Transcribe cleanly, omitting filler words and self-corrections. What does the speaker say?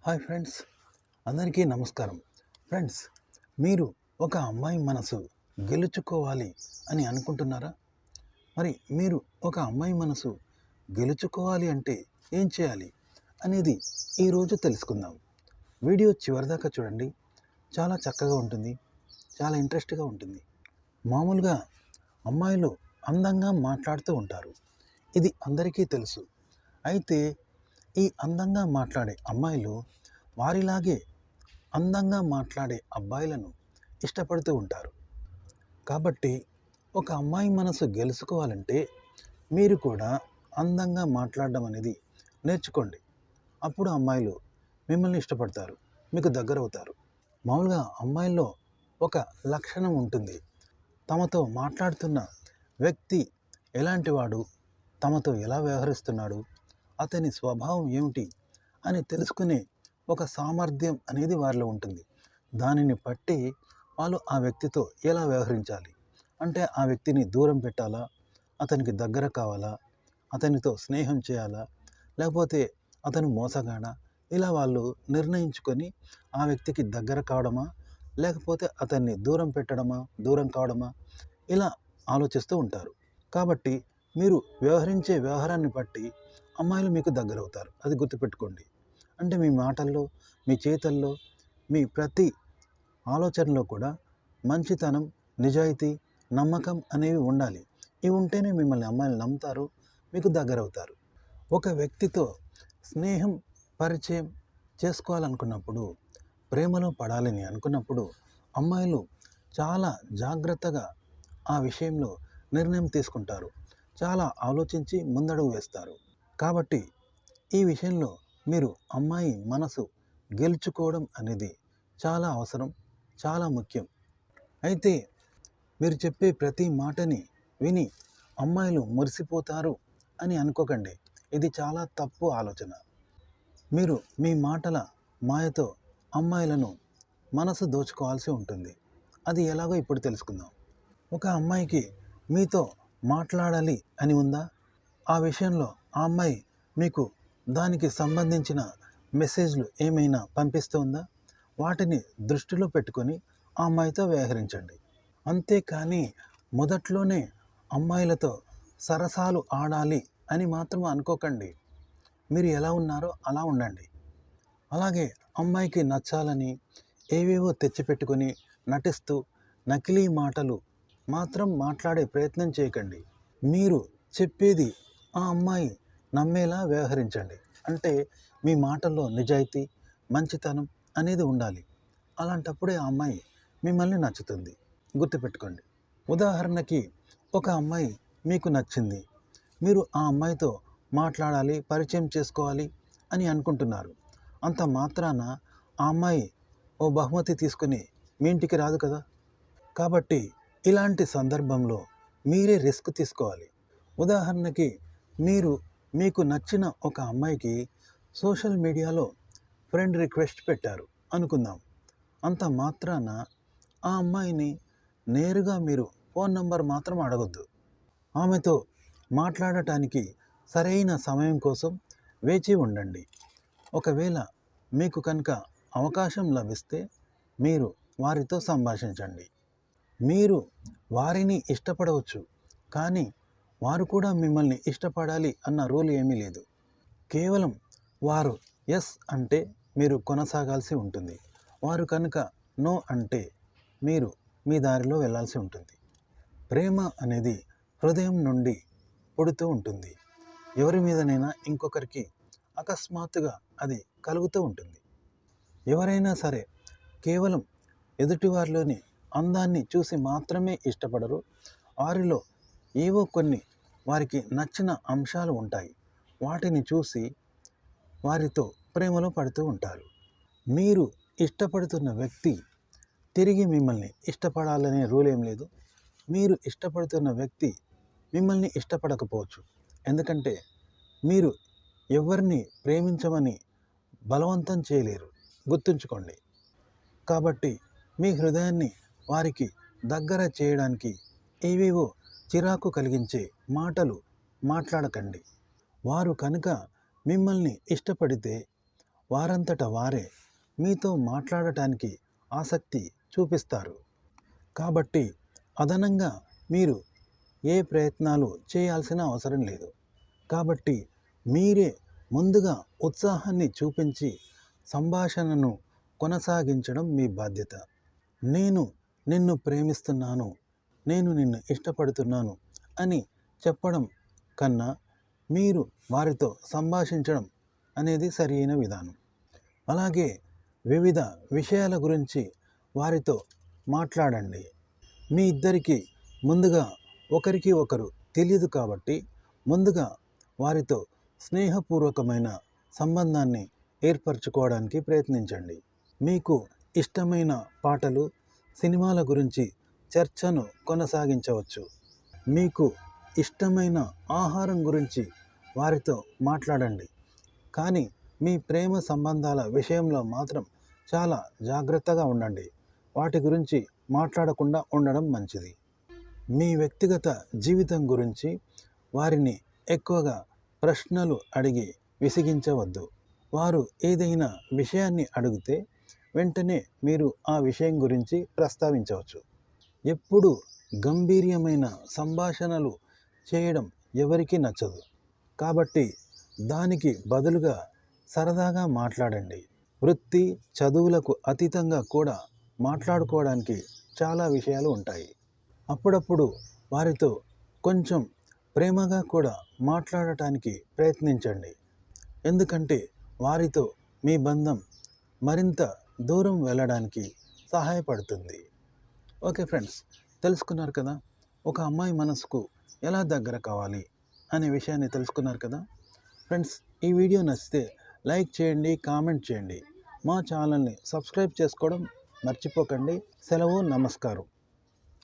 Hi friends, అందరికీ నమస్కారం. Friends, మీరు ఒక అమ్మాయి మనసు గెలుచుకోవాలి అని అనుకుంటున్నారా? మరి మీరు ఒక అమ్మాయి మనసు గెలుచుకోవాలి అంటే ఏం చేయాలి అనేది ఈరోజు తెలుసుకుందాం. వీడియో చివరిదాకా చూడండి. చాలా చక్కగా ఉంటుంది, చాలా ఇంట్రెస్ట్గా ఉంటుంది. మామూలుగా అమ్మాయిలు అందంగా మాట్లాడుతూ ఉంటారు, ఇది అందరికీ తెలుసు. అయితే ఈ అందంగా మాట్లాడే అమ్మాయిలు వారిలాగే అందంగా మాట్లాడే అబ్బాయిలను ఇష్టపడుతూ ఉంటారు. కాబట్టి ఒక అమ్మాయి మనసు గెలుచుకోవాలంటే మీరు కూడా అందంగా మాట్లాడడం అనేది నేర్చుకోండి. అప్పుడు అమ్మాయిలు మిమ్మల్ని ఇష్టపడతారు, మీకు దగ్గరవుతారు. మామూలుగా అమ్మాయిల్లో ఒక లక్షణం ఉంటుంది. తమతో మాట్లాడుతున్న వ్యక్తి ఎలాంటి వాడు, తమతో ఎలా వ్యవహరిస్తున్నాడు, అతని స్వభావం ఏమిటి అని తెలుసుకునే ఒక సామర్థ్యం అనేది వారిలో ఉంటుంది. దానిని బట్టి వాళ్ళు ఆ వ్యక్తితో ఎలా వ్యవహరించాలి అంటే ఆ వ్యక్తిని దూరం పెట్టాలా, అతనికి దగ్గర కావాలా, అతనితో స్నేహం చేయాలా, లేకపోతే అతను మోసగాడా, ఇలా వాళ్ళు నిర్ణయించుకొని ఆ వ్యక్తికి దగ్గర కావడమా, లేకపోతే అతన్ని దూరం పెట్టడమా, దూరం కావడమా, ఇలా ఆలోచిస్తూ ఉంటారు. కాబట్టి మీరు వ్యవహరించే వ్యవహారాన్ని బట్టి అమ్మాయిలు మీకు దగ్గరవుతారు. అది గుర్తుపెట్టుకోండి. అంటే మీ మాటల్లో, మీ చేతల్లో, మీ ప్రతి ఆలోచనలో కూడా మంచితనం, నిజాయితీ, నమ్మకం అనేవి ఉండాలి. ఇవి ఉంటేనే మిమ్మల్ని అమ్మాయిలు నమ్ముతారు, మీకు దగ్గరవుతారు. ఒక వ్యక్తితో స్నేహం, పరిచయం చేసుకోవాలనుకున్నప్పుడు, ప్రేమలో పడాలని అనుకున్నప్పుడు అమ్మాయిలు చాలా జాగ్రత్తగా ఆ విషయంలో నిర్ణయం తీసుకుంటారు. చాలా ఆలోచించి ముందడుగు వేస్తారు. కాబట్టి ఈ విషయంలో మీరు అమ్మాయి మనసు గెలుచుకోవడం అనేది చాలా అవసరం, చాలా ముఖ్యం. అయితే మీరు చెప్పే ప్రతి మాటని విని అమ్మాయిలు మురిసిపోతారు అని అనుకోకండి. ఇది చాలా తప్పు ఆలోచన. మీరు మీ మాటల మాయతో అమ్మాయిలను మనసు దోచుకోవాల్సి ఉంటుంది. అది ఎలాగో ఇప్పుడు తెలుసుకుందాం. ఒక అమ్మాయికి మీతో మాట్లాడాలి అని ఉందా? ఆ విషయంలో ఆ అమ్మాయి మీకు దానికి సంబంధించిన మెసేజ్లు ఏమైనా పంపిస్తుందా? వాటిని దృష్టిలో పెట్టుకొని ఆ అమ్మాయితో వ్యవహరించండి. అంతేకాని మొదట్లోనే అమ్మాయిలతో సరసాలు ఆడాలి అని మాత్రం అనుకోకండి. మీరు ఎలా ఉన్నారో అలా ఉండండి. అలాగే అమ్మాయికి నచ్చాలని ఏవేవో తెచ్చిపెట్టుకొని నటిస్తూ నకిలీ మాటలు మాత్రం మాట్లాడే ప్రయత్నం చేయకండి. మీరు చెప్పేది ఆ అమ్మాయి నమ్మేలా వ్యవహరించండి. అంటే మీ మాటల్లో నిజాయితీ, మంచితనం అనేది ఉండాలి. అలాంటప్పుడే ఆ అమ్మాయి మిమ్మల్ని నచ్చుతుంది. గుర్తుపెట్టుకోండి. ఉదాహరణకి ఒక అమ్మాయి మీకు నచ్చింది. మీరు ఆ అమ్మాయితో మాట్లాడాలి, పరిచయం చేసుకోవాలి అని అనుకుంటున్నారు. అంత మాత్రాన ఆ అమ్మాయి ఓ బహుమతి తీసుకుని మీ ఇంటికి రాదు కదా. కాబట్టి ఇలాంటి సందర్భంలో మీరే రిస్క్ తీసుకోవాలి. ఉదాహరణకి మీకు నచ్చిన ఒక అమ్మాయికి సోషల్ మీడియాలో ఫ్రెండ్ రిక్వెస్ట్ పెట్టారు అనుకుందాం. అంత మాత్రాన ఆ అమ్మాయిని నేరుగా మీరు ఫోన్ నంబర్ మాత్రం అడగొద్దు. ఆమెతో మాట్లాడటానికి సరైన సమయం కోసం వేచి ఉండండి. ఒకవేళ మీకు కనుక అవకాశం లభిస్తే మీరు వారితో సంభాషించండి. మీరు వారిని ఇష్టపడవచ్చు, కానీ వారు కూడా మిమ్మల్ని ఇష్టపడాలి అన్న రూల్ ఏమీ లేదు. కేవలం వారు ఎస్ అంటే మీరు కొనసాగాల్సి ఉంటుంది. వారు కనుక నో అంటే మీరు మీ దారిలో వెళ్ళాల్సి ఉంటుంది. ప్రేమ అనేది హృదయం నుండి పుడుతూ ఉంటుంది. ఎవరి మీదనైనా ఇంకొకరికి అకస్మాత్తుగా అది కలుగుతూ ఉంటుంది. ఎవరైనా సరే కేవలం ఎదుటివారిలోని అందాన్ని చూసి మాత్రమే ఇష్టపడరు. వారిలో ఏవో కొన్ని వారికి నచ్చిన అంశాలు ఉంటాయి. వాటిని చూసి వారితో ప్రేమలో పడుతూ ఉంటారు. మీరు ఇష్టపడుతున్న వ్యక్తి తిరిగి మిమ్మల్ని ఇష్టపడాలనే రూల్ ఏం లేదు. మీరు ఇష్టపడుతున్న వ్యక్తి మిమ్మల్ని ఇష్టపడకపోవచ్చు. ఎందుకంటే మీరు ఎవరిని ప్రేమించమని బలవంతం చేయలేరు. గుర్తుంచుకోండి. కాబట్టి మీ హృదయాన్ని వారికి దగ్గర చేయడానికి ఏవేవో చిరాకు కలిగించే మాటలు మాట్లాడకండి. వారు కనుక మిమ్మల్ని ఇష్టపడితే వారంతట వారే మీతో మాట్లాడటానికి ఆసక్తి చూపిస్తారు. కాబట్టి అదనంగా మీరు ఏ ప్రయత్నాలు చేయాల్సిన అవసరం లేదు. కాబట్టి మీరే ముందుగా ఉత్సాహాన్ని చూపించి సంభాషణను కొనసాగించడం మీ బాధ్యత. నేను నిన్ను ప్రేమిస్తున్నాను, నేను నిన్ను ఇష్టపడుతున్నాను అని చెప్పడం కన్నా మీరు వారితో సంభాషించడం అనేది సరైన విధానం. అలాగే వివిధ విషయాల గురించి వారితో మాట్లాడండి. మీ ఇద్దరికి ముందుగా ఒకరికి ఒకరు తెలియదు కాబట్టి ముందుగా వారితో స్నేహపూర్వకమైన సంబంధాన్ని ఏర్పరచుకోవడానికి ప్రయత్నించండి. మీకు ఇష్టమైన పాటలు, సినిమాల గురించి చర్చను కొనసాగించవచ్చు. మీకు ఇష్టమైన ఆహారం గురించి వారితో మాట్లాడండి. కానీ మీ ప్రేమ సంబంధాల విషయంలో మాత్రం చాలా జాగ్రత్తగా ఉండండి. వాటి గురించి మాట్లాడకుండా ఉండడం మంచిది. మీ వ్యక్తిగత జీవితం గురించి వారిని ఎక్కువగా ప్రశ్నలు అడిగి విసిగించవద్దు. వారు ఏదైనా విషయాన్ని అడిగితే వెంటనే మీరు ఆ విషయం గురించి ప్రస్తావించవచ్చు. ఎప్పుడు గంభీర్యమైన సంభాషణలు చేయడం ఎవరికీ నచ్చదు. కాబట్టి దానికి బదులుగా సరదాగా మాట్లాడండి. వృత్తి, చదువులకు అతీతంగా కూడా మాట్లాడుకోవడానికి చాలా విషయాలు ఉంటాయి. అప్పుడప్పుడు వారితో కొంచెం ప్రేమగా కూడా మాట్లాడటానికి ప్రయత్నించండి. ఎందుకంటే వారితో మీ బంధం మరింత దూరం వెళ్ళడానికి సహాయపడుతుంది. ఓకే ఫ్రెండ్స్, తెలుసుకున్నారు కదా ఒక అమ్మాయి మనసుకు ఎలా దగ్గర కావాలి అనే విషయాన్ని తెలుసుకున్నారు కదా. ఫ్రెండ్స్, ఈ వీడియో నచ్చితే లైక్ చేయండి, కామెంట్ చేయండి. మా ఛానల్ని సబ్స్క్రైబ్ చేసుకోవడం మర్చిపోకండి. సెలవు, నమస్కారం.